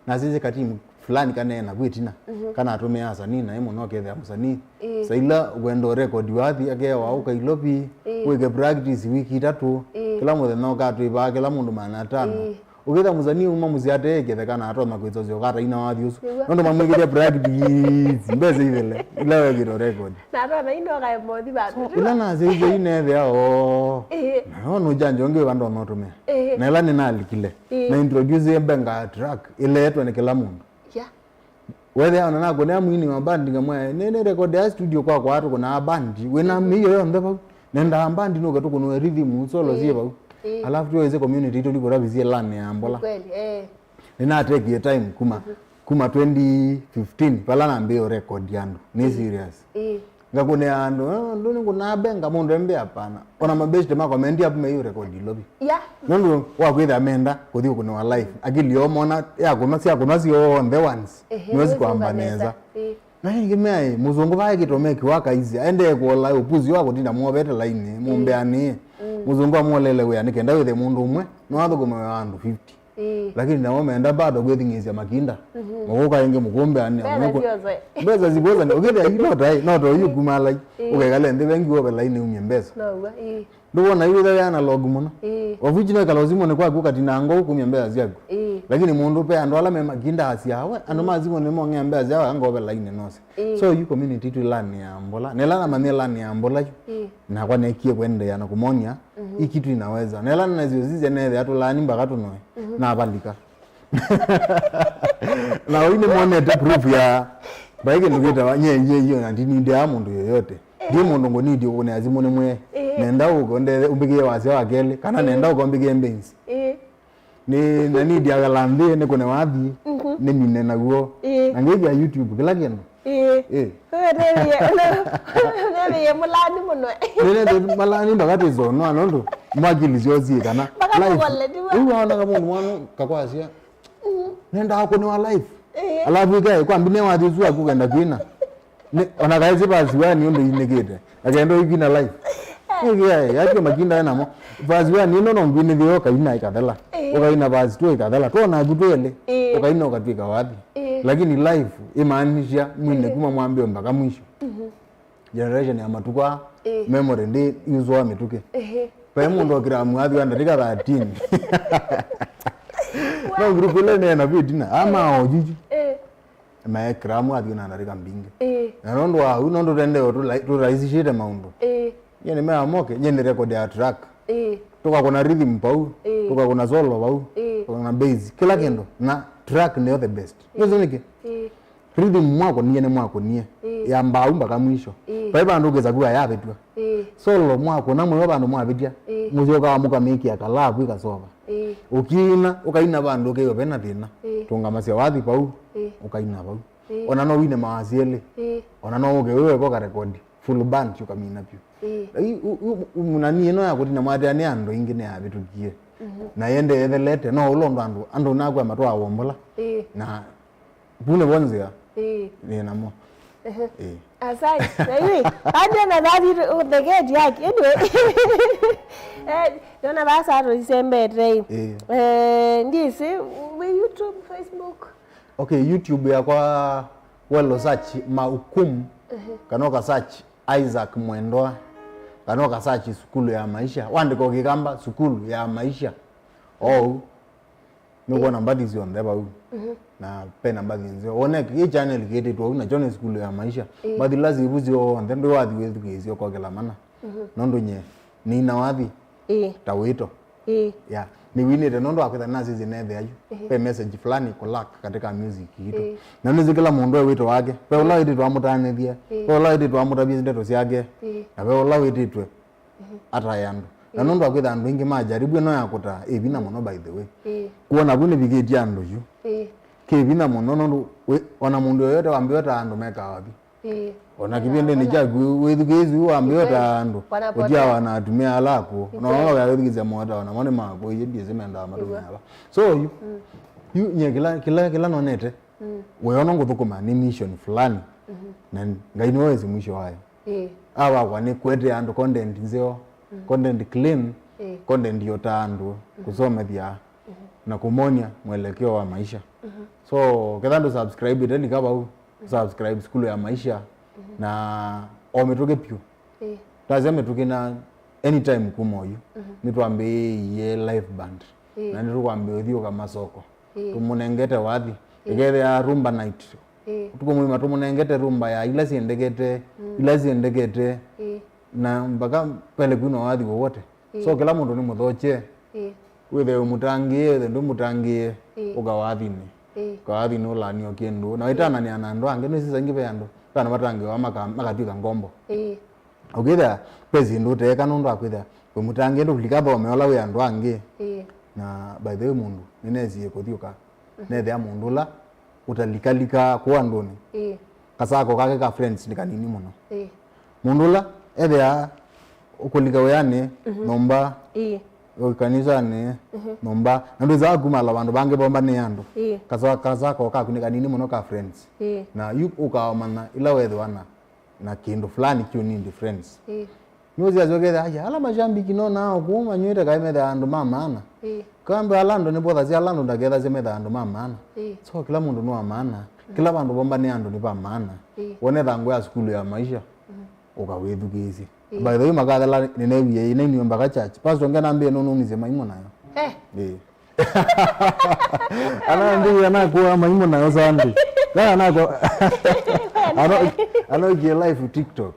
Speaker 2: na sisi katimu fulani kanena kwitina kana atumia asani na imo noke ya musani saila gwendo record wathi akewa ukailopi weke practice wiki 3 kila muthe no katwi ba kila mundu mana 5 ukitha musani uma muziate kana atoma kwitozio kata ina wathi usu ndo mamwigire practice mbeze ivele ila weke record
Speaker 1: na atona ino ka emothi ba
Speaker 2: ila na sisi ine thea na no janjo nge bando notumia na ila ninalikile na introduce benga track ile etwa ni kila mundu whether ana kuna mwini wa bandi ngamwe nene record ya studio kwa watu kuna bandi wena miyo yo ndaba nenda bandi no gatu kuna rhythm solo zie ba alafu tuweze community to ndiko bizie lane ya mbola
Speaker 1: kweli
Speaker 2: nina take your time kuma 2015 pala na mbio record yandu ni serious ngakune ando ndo kuna benga mundu embe hapana ona mabeste ma comment hapo meyo record lobby ndo wakwitha menda kuthi kuna wa live akili omona ya kuna sio on the ones niwezi kuambaneza na ngimai muzungu bae kitomeki waka hizi aende kuola upuzi wako tinda muobete line mumbeani muzungu amolele we anikenda withe mundu umwe no watho kuma wandu 50 lakini na wamenda bado gwethingizia makinda mugoka inge mukombe ani mbeza ziboza ni ogede not you kumala ukegale ndi bengi wo bela ine umye mbeza ndo na yule ya analog muno ovijina kalozimo ne kwa kuka tinango ukumye mbeza ziago lakini mundu pe ando ala me makinda asiawe ando mazimo ne mo ngya mbeza yawe ngo bela ine nose so you community to learn ya mbola nela manela ni ya mbola na kwa nekie kwende yana kumonia ikitu inaweza nela na zizize ne ya tulani mbaka tunoe na abalika na wine moneta proof ya baike ndugita wanyenye hiyo na ndini ndia mundu yoyote ndi mundu ngonidi ukone azimone mwe nenda uko ndele umbikie wase wa Kelly kana nenda uko mbikie mbenzi ni nani dia galande ne kone wathi ne mine naguo na ngeja YouTube kila kindu
Speaker 1: nebe mulani muno
Speaker 2: nene malani mbakati zono anondo magili ziozi kana live unaona kama mwana kakwasia nenda hako ni wa live alafu ikae kwa mbine wathi zuwa kugenda kwina ona kazi basi wani ndo inegete agenda ikina live ngiye yake makinda yana mo basi wani no mbine dio kaina ikadala ukaina basi tu ikadala tona gutwele ukaina ukatwika wathi lakini live imaanisha mwine kuma mwambie mpaka mwisho generation ya matukwa memory ndi yuzo wa mituke pa mundu okiramu athi andika 13 no group ile ne na bidina ama ojiji ma kiramu athi na andika mbinge na nondo wa nondo tende tu rahisishite maundu yene me amoke yene record ya track tuka kuna rhythm pau tuka kuna solo pau kuna bass kila kendo na track ndio the best hizo nike rhythm mwako nie ya mbau mpaka mwisho baiba ndugeza kuwa yabe tu solo mwako na mwe bandu mwabitia mujoka amuka miki akalabu ikasova ukina ukaina bandu keyo bena thina tunga masia wathi pau ukaina pau ona no wine maasiele ona no uge wewe ko record full band yukamina pio munani eno ya kutina mwate ni ando ingine ya bitukie na yende ethelete no ulondo ando nakwa matwa awombola na bune bonzia ni namo
Speaker 1: asai hivi hadi na dadi udegeti yake anyway nona basa ro December train ndisi YouTube Facebook
Speaker 2: okay YouTube ya kwa welo search Maukum kanoka search Isaac Mwendoa kanoka search Skulu ya Maisha wandiko kigamba Skulu ya Maisha nuko namba hizo ndeba na pena mbadi nzio one hii channel kete tu na John Skulu ya Maisha badi lazi buzio ndendo wathi wetu kizio kwa kila mana nondo nye ni na wathi tawito ya ni winite nondo akwetha nazi zinethe ayu pe message fulani kulak katika music hito na nizi kila mundu wito wake pe ola witi twa mutanethia pe ola witi twa mutabia ndeto ciake na pe ola witi twe ata yandu na nondo akwetha andu ingi majaribu no yakuta ebina muno by the way kuona bune bigeti andu yu kebina muno nondo ona mundu yote wambiota andu meka wapi ona kibende ni jagu wethugezi wambiota andu ukia wanatumia alako unaona wethugezi moda ona mone mako yedi zemenda matumia aba so you nye kila nonete weona nguthukuma ni mission fulani na ngaini wezi mwisho wayo awa kwa ni kwete andu content nzeo content clean content yota andu kusomethia na kumonia mwelekeo wa maisha so kedando subscribe tena kaba subscribe Skulu ya Maisha na ometoke pio tazame tukina anytime kumoyo nitwambe ye live band na nitukwambe uthio kama soko tumunengete wathi igere ya rumba night tukumwima tumunengete rumba ya ila siendekete na mpaka pele kuno wathi wote so kila mundu ni muthoche wethe umutangie ndu mutangie ugawathini kawathi no lani okendo na itana ni anando ange no sisa ngibe ando kana matange wa makatwika ngombo okitha pezi ndo teka ndo akwitha we mutange ndo likaba omeola we ando ange na by the way mundu ninezie kuthiuka nethe mundu la utalikalika kwa ndoni kasako kake ka friends ni kanini muno mundu la ethia ukulika weyane nomba kanisa ni nomba ndo za kumala bandu bange bomba ni ando kasako kakunika nini muno ka friends na you ukaomana ila wethwana na kindu fulani kyo ni friends nyuzi azogeza aja ala majambi kinona kuma nywete kaimeda andu mamana kambe alando ni botha zi alando ndagetha zemeda andu mamana so kila mundu no amana kila bandu bomba ni andu ni pa maana wone thangu ya Skulu ya Maisha ukawethugezi by the way magathala ninewie ine nyumba ka church pastor ngana mbie no numize maimo nayo ana ndio anakuwa maimo nayo sandi nako ano ge live TikTok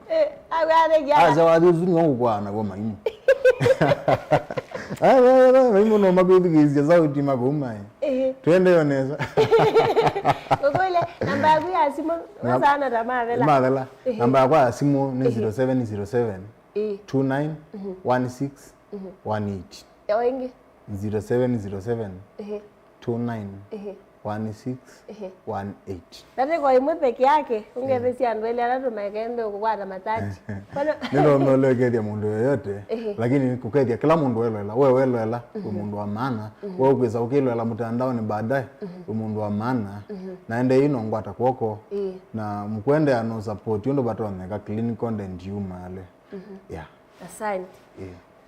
Speaker 2: aza waduzuni wangu kwa na goma maimo maimo no magwithigizia sauti magoma twende yoneza
Speaker 1: kokole namba ya simu wasana
Speaker 2: tamadela namba ya simu ni 0707 29 16 18
Speaker 1: yawengi
Speaker 2: 0707 29 16 18
Speaker 1: nate kwa imwe peke yake ungethisia ndwele alato maikende kukwata matati
Speaker 2: ndio mnolekethia mundu yoyote lakini kukethia kila mundu welela wewe mundu wa maana wewe kweza ukilela mtandao ni baadaye mundu wa maana naende ino ngwata kwoko na mkwende ano support ndo batoneka clean content yumale
Speaker 1: asante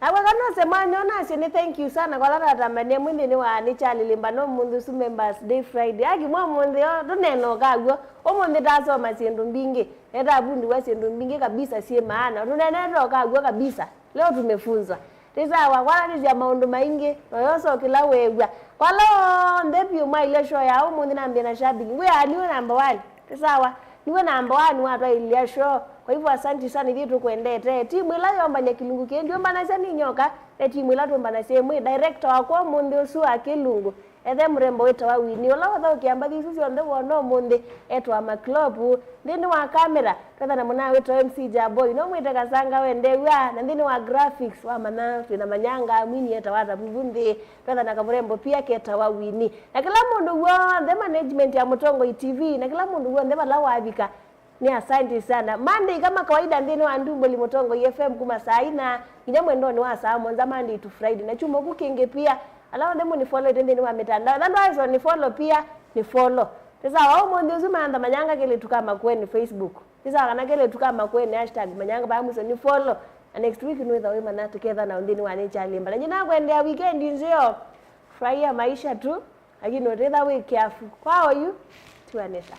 Speaker 1: Awa kana sema nyona sini thank you sana kwa lara tamane mwindi ni wa ni chali limbano mundu su members day Friday agi mwa mundi yo duneno kagwo o mundi taso masindu mbingi eta bundi wa sindu mbingi kabisa sie maana duneno kagwo kabisa leo tumefunzwa tisawa wala ni ya maundu maingi yoso kila wewa wala ndepi umaile show ya umuthi nambia na shabiki we aliwe number 1 tisawa niwe number 1 watu ile show. Kwa hivyo asante sana hivi tukuendete timu ila yomba Nyakilungu kendi yomba na sani nyoka timu ila tuomba na semu director wako mundi usu akilungu ethe mrembo weta wa wini ola watha ukiamba thisu cionthe wono mundi etwa maclub thini wa camera twetha na muna weta MC Jaboy no mwite Kasanga wendewa na thini wa graphics wa mana twina manyanga mwini eta wata bubundi twetha na kamrembo pia keta wa wini na kila mundu wonthe management ya Mutongo TV na kila mundu wonthe bala wabika ni asante sana. Monday kama kawaida ndini wa Ndumboli Mutongo FM kuma saa 4 nginya mwendoni wa saa monza Monday to Friday na chumo kukenge pia alawa demo ni follow ndini wa mitandao nando hizo ni follow pia ni follow sasa wao monde uzuma anda manyanga kile tukama kweni Facebook sasa kana kile tukama kweni #manyanga bamuso ni follow and next week ni wewe mana together na ndini wa ni chalimba na jina kwendea weekend nzio furahia maisha tu lakini other week careful kwao you tuanesa.